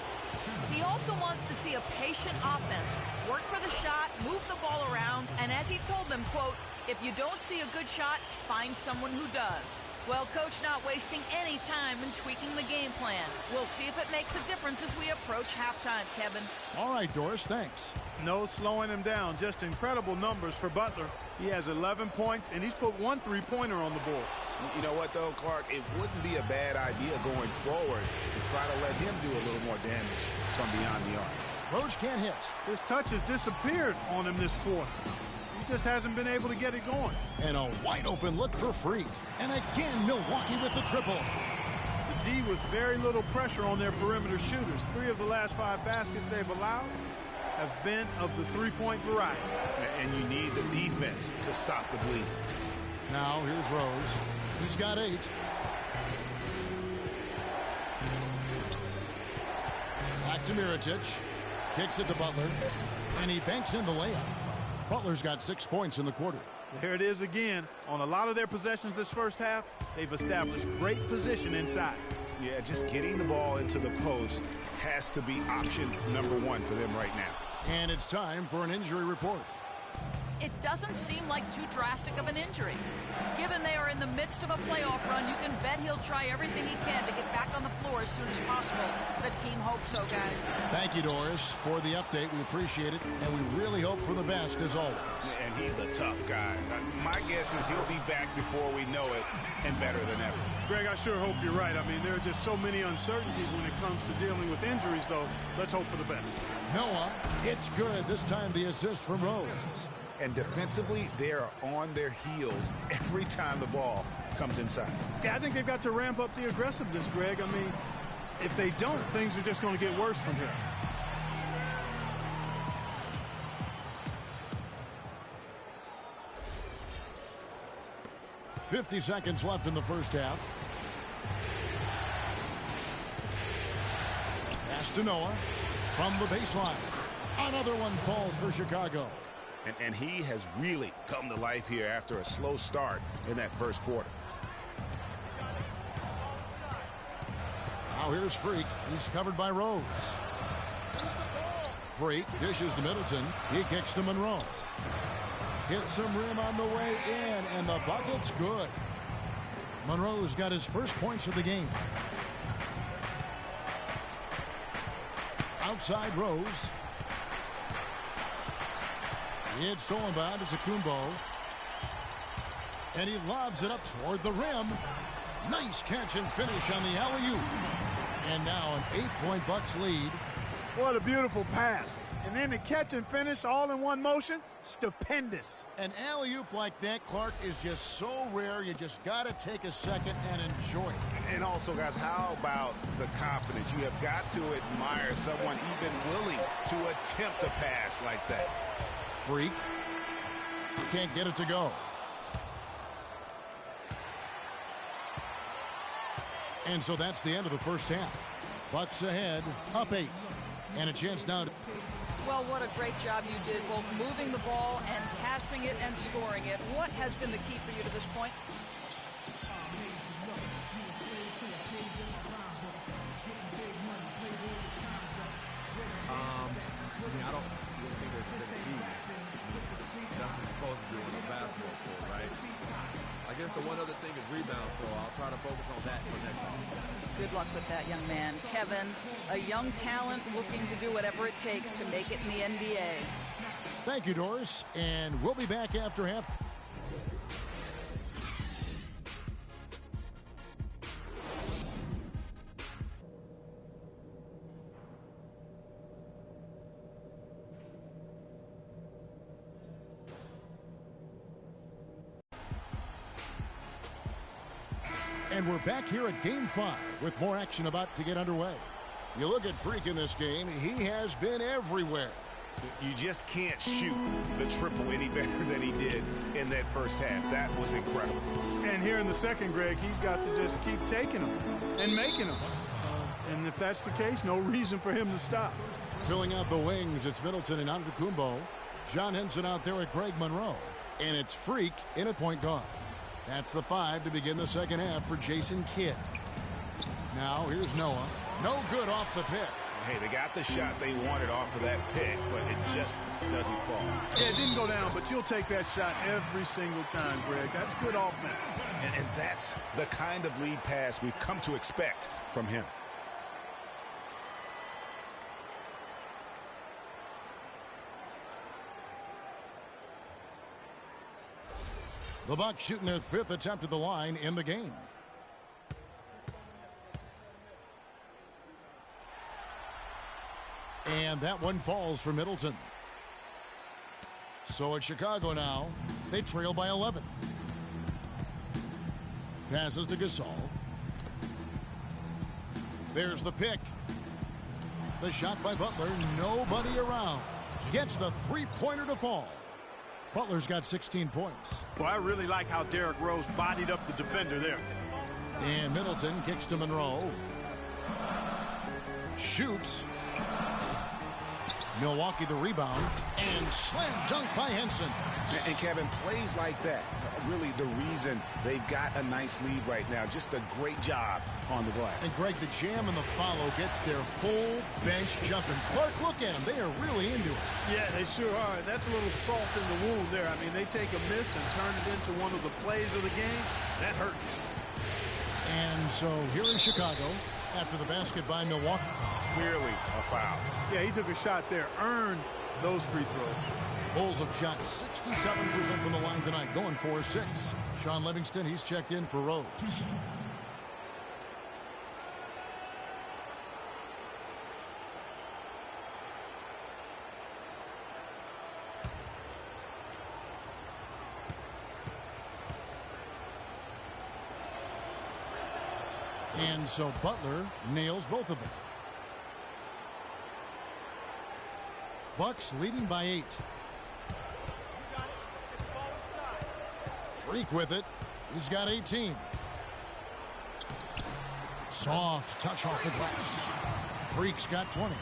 He also wants to see a patient offense, work for the shot, move the ball around, and as he told them, quote, "If you don't see a good shot, find someone who does." Well, Coach not wasting any time in tweaking the game plan. We'll see if it makes a difference as we approach halftime, Kevin. All right, Doris, thanks. No slowing him down. Just incredible numbers for Butler. He has 11 points, and he's put 1 3-pointer on the board. You know what, though, Clark? It wouldn't be a bad idea going forward to try to let him do a little more damage from beyond the arc. Rose can't hit. His touch has disappeared on him this quarter. He just hasn't been able to get it going. And a wide open look for Freak. And again, Milwaukee with the triple. The D with very little pressure on their perimeter shooters. 3 of the last 5 baskets they've allowed have been of the 3-point variety. And you need the defense to stop the bleed. Now here's Rose. He's got 8. Back to Mirotic. Kicks it to Butler. And he banks in the layup. Butler's got 6 points in the quarter. There it is again. On a lot of their possessions this first half, they've established great position inside. Yeah, just getting the ball into the post has to be option number 1 for them right now. And it's time for an injury report. It doesn't seem like too drastic of an injury. Given they are in the midst of a playoff run, you can bet he'll try everything he can to get back on the floor as soon as possible. The team hopes so, guys. Thank you, Doris, for the update. We appreciate it, and we really hope for the best, as always. And he's a tough guy. My guess is he'll be back before we know it, and better than ever. Greg, I sure hope you're right. I mean, there are just so many uncertainties when it comes to dealing with injuries, though. Let's hope for the best. Noah, it's good. This time the assist from Rose. And defensively, they are on their heels every time the ball comes inside. Yeah, I think they've got to ramp up the aggressiveness, Greg. I mean, if they don't, things are just going to get worse from here. .50 seconds left in the first half. Pass to Noah from the baseline. Another one falls for Chicago. And he has really come to life here after a slow start in that first quarter. Now here's Freak. He's covered by Rose. Freak dishes to Middleton. He kicks to Monroe. Hits some rim on the way in, and the bucket's good. Monroe's got his first points of the game. outside Rose. It's stolen by Antetokounmpo. And he lobs it up toward the rim. Nice catch and finish on the alley-oop. And now an 8-point Bucks lead. What a beautiful pass. And then the catch and finish all in one motion. Stupendous. An alley-oop like that, Clark, is just so rare. You just got to take a second and enjoy it. And also, guys, how about the confidence? You have got to admire someone even willing to attempt a pass like that. Freak. Can't get it to go. And so that's the end of the first half. Bucks ahead, up 8. And a chance now to... Well, what a great job you did, both moving the ball and passing it and scoring it. What has been the key for you to this point? I don't really think there's been a key. That's what you're supposed to do in a basketball court, right? I guess the one other thing is rebound, so I'll try to focus on that for next time. Good luck with that, young man. Kevin, a young talent looking to do whatever it takes to make it in the NBA. Thank you, Doris. And we'll be back after half. And we're back here at Game 5 with more action about to get underway. You look at Freak in this game, he has been everywhere. You just can't shoot the triple any better than he did in that first half. That was incredible. And here in the second, Greg, he's got to just keep taking them and making them. And if that's the case, no reason for him to stop. Filling out the wings, it's Middleton and Antetokounmpo. John Henson out there at Greg Monroe. And it's Freak in at point guard. That's the 5 to begin the second half for Jason Kidd. Now here's Noah. No good off the pick. Hey, they got the shot they wanted off of that pick, but it just doesn't fall. Yeah, it didn't go down, but you'll take that shot every single time, Greg. That's good offense. And that's the kind of lead pass we've come to expect from him. The Bucks shooting their 5th attempt at the line in the game. And that one falls for Middleton. So it's Chicago now. They trail by 11. Passes to Gasol. There's the pick. The shot by Butler. Nobody around. Gets the three-pointer to fall. Butler's got 16 points. Well, I really like how Derrick Rose bodied up the defender there. And Middleton kicks to Monroe. Shoots. Milwaukee the rebound. And slam dunk by Henson. And Kevin, plays like that, really the reason they've got a nice lead right now. Just a great job on the glass. And Greg, the jam and the follow gets their whole bench jumping. Clark, look at them. They are really into it. Yeah, they sure are. That's a little salt in the wound there. I mean, they take a miss and turn it into one of the plays of the game. That hurts. And so here is Chicago after the basket by Milwaukee. Clearly a foul. Yeah, he took a shot there. Earned those free throws. Bulls have shot 67% from the line tonight, going 4-6. Sean Livingston, he's checked in for Rose. And so Butler nails both of them. Bucks leading by 8. Freak with it. He's got 18. Soft touch off the glass. Freak's got 20.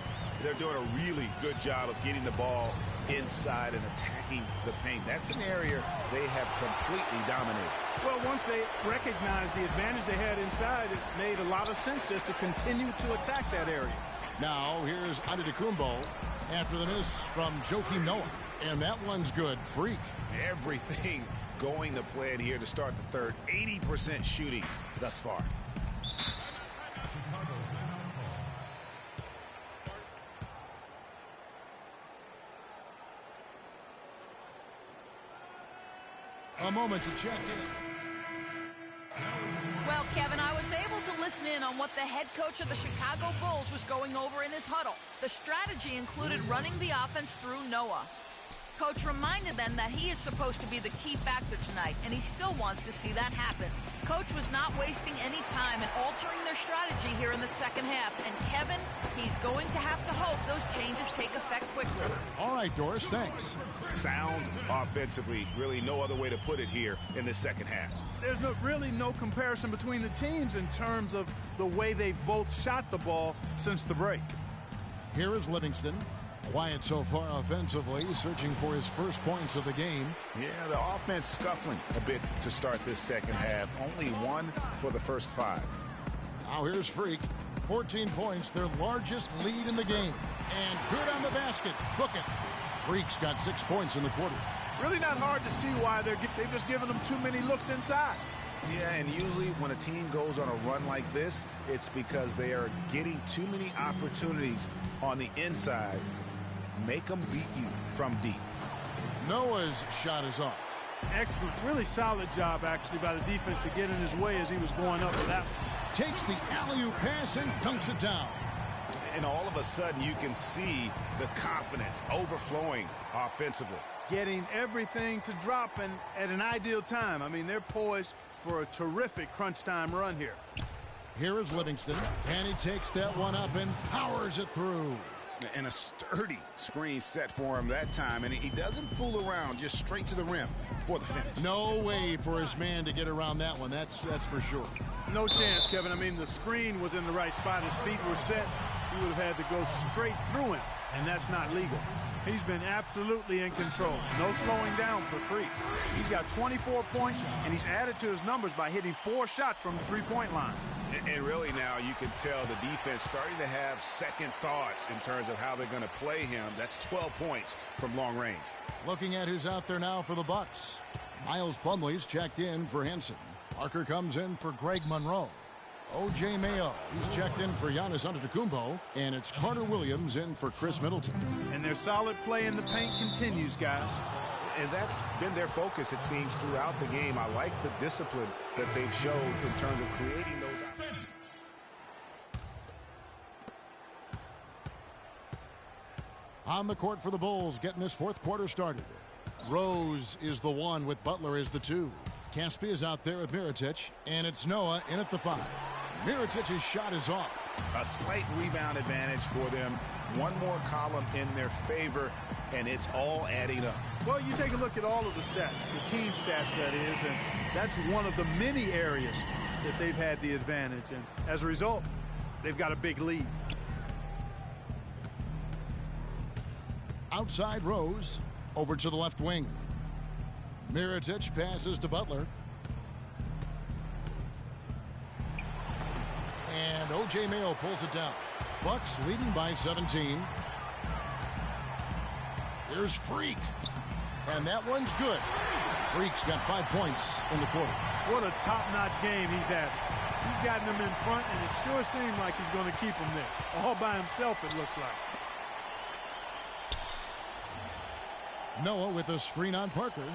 They're doing a really good job of getting the ball inside and attacking the paint. That's an area they have completely dominated. Well, once they recognized the advantage they had inside, it made a lot of sense just to continue to attack that area. Now here's Antetokounmpo after the miss from Joakim Noah. And that one's good. Freak. Everything going to plan here to start the third. 80% shooting thus far. A moment to check in. Well, Kevin, I was able to listen in on what the head coach of the Chicago Bulls was going over in his huddle. The strategy included running the offense through Noah. Coach reminded them that he is supposed to be the key factor tonight, and he still wants to see that happen. Coach was not wasting any time in altering their strategy here in the second half. And Kevin, he's going to have to hope those changes take effect quickly. All right, Doris, thanks. Sound offensively, really no other way to put it here in the second half. There's really no comparison between the teams in terms of the way they've both shot the ball since the break. Here is Livingston. Quiet so far offensively, searching for his first points of the game. Yeah, the offense scuffling a bit to start this second half. Only one for the first 5. Now here's Freak. 14 points, their largest lead in the game. And good on the basket. Book it. Freak's got 6 points in the quarter. Really not hard to see why they've just given them too many looks inside. Yeah, and usually when a team goes on a run like this, it's because they are getting too many opportunities on the inside. Make them beat you from deep. Noah's shot is off. Excellent. Really solid job, actually, by the defense to get in his way as he was going up with that one. Takes the alley-oop pass and dunks it down. And all of a sudden, you can see the confidence overflowing offensively. Getting everything to drop and at an ideal time. I mean, they're poised for a terrific crunch time run here. Here is Livingston, and he takes that one up and powers it through. And a sturdy screen set for him that time, and he doesn't fool around, just straight to the rim for the finish. No way for his man to get around that one, that's for sure. No chance, Kevin. I mean, the screen was in the right spot. His feet were set. He would have had to go straight through him, and that's not legal. He's been absolutely in control. No slowing down for Freak. He's got 24 points, and he's added to his numbers by hitting 4 shots from the three-point line. And really now you can tell the defense starting to have second thoughts in terms of how they're going to play him. That's 12 points from long range. Looking at who's out there now for the Bucks. Miles Plumlee's checked in for Henson. Parker comes in for Greg Monroe. O.J. Mayo, he's checked in for Giannis Antetokounmpo. And it's Carter Williams in for Chris Middleton. And their solid play in the paint continues, guys. And that's been their focus, it seems, throughout the game. I like the discipline that they've showed in terms of creating those. On the court for the Bulls, getting this fourth quarter started. Rose is the 1 with Butler as the 2. Caspi is out there with Mirotic, and it's Noah in at the 5. Mirotic's shot is off. A slight rebound advantage for them. One more column in their favor, and it's all adding up. Well, you take a look at all of the stats, the team stats, that is, and that's one of the many areas that they've had the advantage. And as a result, they've got a big lead. Outside Rose, over to the left wing. Mirotic passes to Butler. And O.J. Mayo pulls it down. Bucks leading by 17. Here's Freak. And that one's good. Freak's got 5 points in the quarter. What a top-notch game he's had. He's gotten them in front, and it sure seemed like he's going to keep them there. All by himself, it looks like. Noah with a screen on Parker.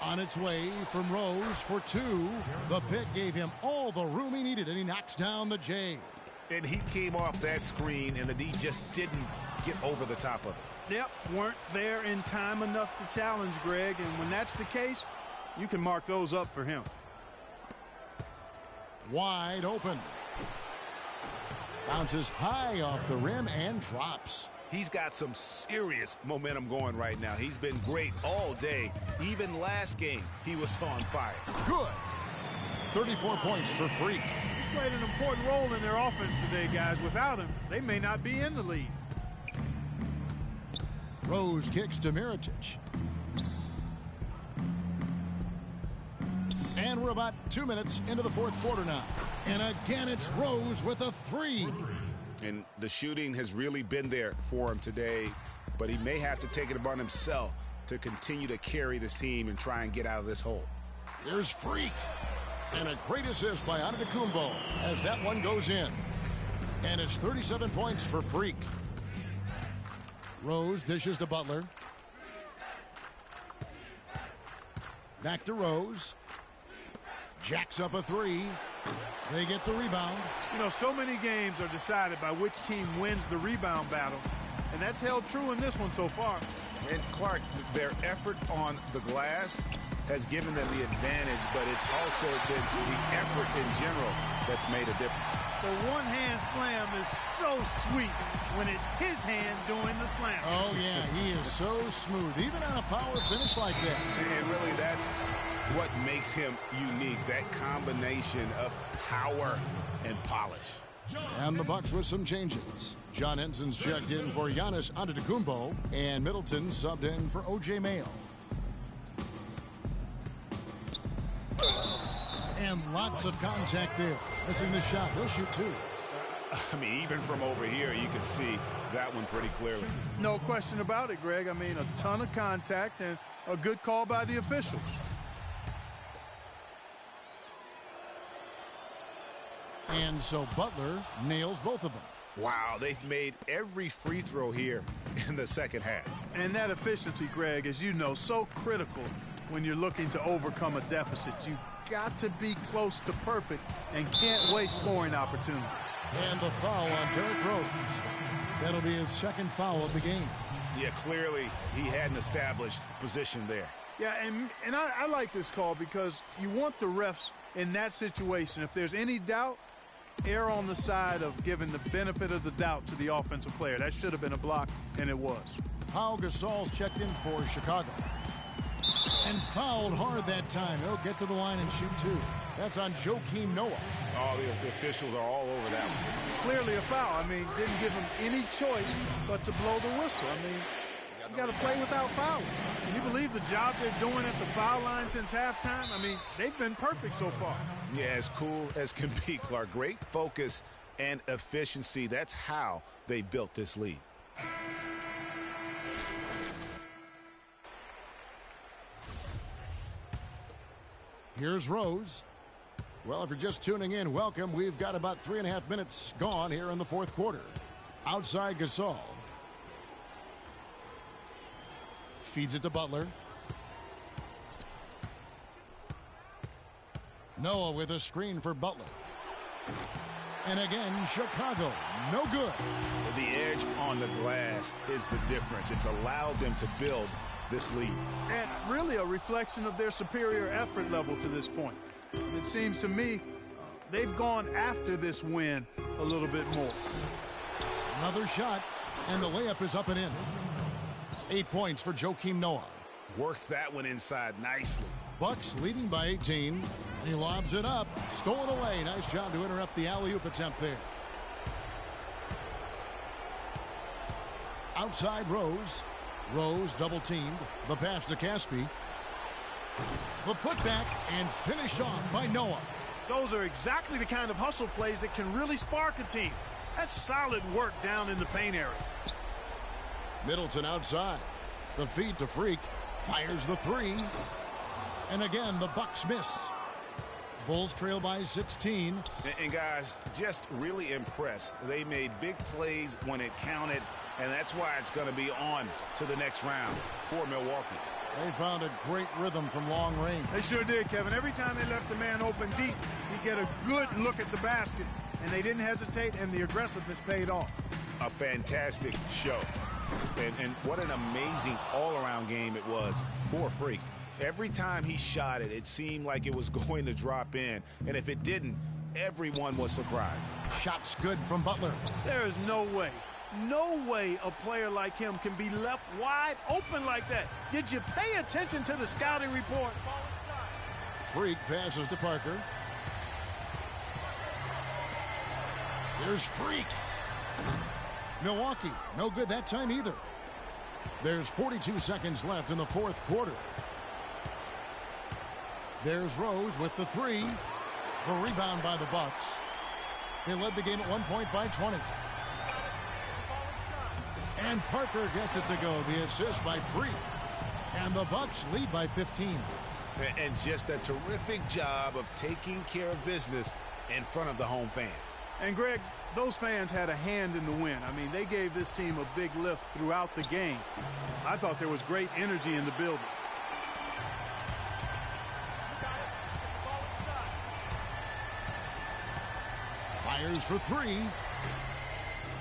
On its way from Rose for 2. The pick gave him all the room he needed, and he knocks down the J. And he came off that screen, and the D just didn't get over the top of it. Yep, weren't there in time enough to challenge Greg, and when that's the case, you can mark those up for him. Wide open. Bounces high off the rim and drops. He's got some serious momentum going right now. He's been great all day. Even last game, he was on fire. Good. 34 points for Freak. He's played an important role in their offense today, guys. Without him, they may not be in the lead. Rose kicks to Mirotic. And we're about 2 minutes into the fourth quarter now. And again, it's Rose with a 3. And the shooting has really been there for him today, but he may have to take it upon himself to continue to carry this team and try and get out of this hole. Here's Freak. And a great assist by Antetokounmpo as that one goes in. And it's 37 points for Freak. Rose dishes to Butler. Back to Rose. Jacks up a three. They get the rebound. You know, so many games are decided by which team wins the rebound battle, and that's held true in this one so far. And Clark, their effort on the glass has given them the advantage, but it's also been the effort in general that's made a difference. The one-hand slam is so sweet when it's his hand doing the slam. Oh, yeah, he is so smooth, even on a power finish like that. And really, that's what makes him unique, that combination of power and polish. And the Bucks with some changes. John Henson's checked in for Giannis Antetokounmpo, and Middleton subbed in for O.J. Mayo. And lots of contact there. Missing the shot. He'll shoot two. I mean, even from over here, you can see that one pretty clearly. No question about it, Greg. I mean, a ton of contact and a good call by the officials. And so Butler nails both of them. Wow, they've made every free throw here in the second half. And that efficiency, Greg, as you know, so critical when you're looking to overcome a deficit. You got to be close to perfect and can't waste scoring opportunities. And the foul on Derrick Rose. That'll be his second foul of the game. Yeah, clearly he had an established position there. Yeah, and I like this call because you want the refs in that situation. If there's any doubt, err on the side of giving the benefit of the doubt to the offensive player. That should have been a block, and it was. Pau Gasol's checked in for Chicago. And fouled hard that time. He'll get to the line and shoot two. That's on Joakim Noah. Oh, the officials are all over that one. Clearly a foul. I mean, didn't give him any choice but to blow the whistle. I mean, you got to play without fouling. Can you believe the job they're doing at the foul line since halftime? I mean, they've been perfect so far. Yeah, as cool as can be, Clark. Great focus and efficiency. That's how they built this lead. Here's Rose. Well, if you're just tuning in, welcome. We've got about 3.5 minutes gone here in the fourth quarter. Outside Gasol. Feeds it to Butler. Noah with a screen for Butler. And again, Chicago. No good. The edge on the glass is the difference. It's allowed them to build this lead. And really a reflection of their superior effort level to this point. It seems to me they've gone after this win a little bit more. Another shot, and the layup is up and in. 8 points for Joakim Noah. Worked that one inside nicely. Bucks leading by 18, and he lobs it up. Stolen away. Nice job to interrupt the alley-oop attempt there. Outside Rose. Rose double-teamed. The pass to Caspi. The putback and finished off by Noah. Those are exactly the kind of hustle plays that can really spark a team. That's solid work down in the paint area. Middleton outside. The feed to Freak. Fires the three. And again, the Bucks miss. Bulls trail by 16. And guys, just really impressed. They made big plays when it counted, and that's why it's going to be on to the next round for Milwaukee. They found a great rhythm from long range. They sure did, Kevin. Every time they left the man open deep, he'd get a good look at the basket, and they didn't hesitate, and the aggressiveness paid off. A fantastic show. And what an amazing all-around game it was for Freak. Every time he shot it, it seemed like it was going to drop in. And if it didn't, everyone was surprised. Shots good from Butler. There is no way a player like him can be left wide open like that. Did you pay attention to the scouting report? Freak passes to Parker. Here's Freak. Milwaukee, no good that time either. There's 42 seconds left in the fourth quarter. There's Rose with the three. The rebound by the Bucks. They led the game at 1 point by 20. And Parker gets it to go. The assist by Freak. And the Bucks lead by 15. And just a terrific job of taking care of business in front of the home fans. And Greg, those fans had a hand in the win. I mean, they gave this team a big lift throughout the game. I thought there was great energy in the building. Fires for three.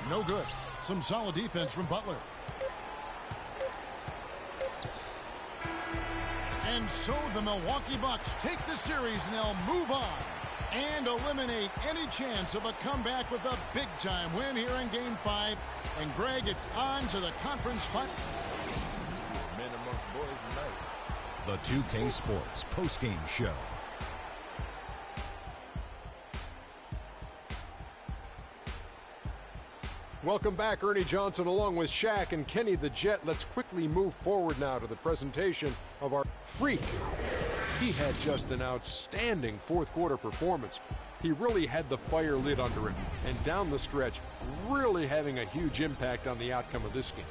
No good. Some solid defense from Butler. And so the Milwaukee Bucks take the series and they'll move on and eliminate any chance of a comeback with a big-time win here in Game 5. And, Greg, it's on to the conference final. Men amongst boys tonight. The 2K Sports postgame show. Welcome back, Ernie Johnson, along with Shaq and Kenny the Jet. Let's quickly move forward now to the presentation of our freak. He had just an outstanding fourth-quarter performance. He really had the fire lit under him, and down the stretch, really having a huge impact on the outcome of this game.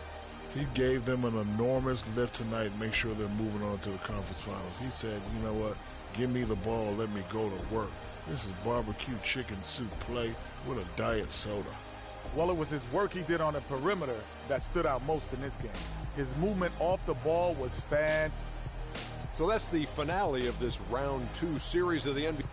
He gave them an enormous lift tonight, make sure they're moving on to the conference finals. He said, you know what, give me the ball, let me go to work. This is barbecue chicken soup play with a diet soda. Well, it was his work he did on the perimeter that stood out most in this game. His movement off the ball was fantastic. So that's the finale of this round 2 series of the NBA.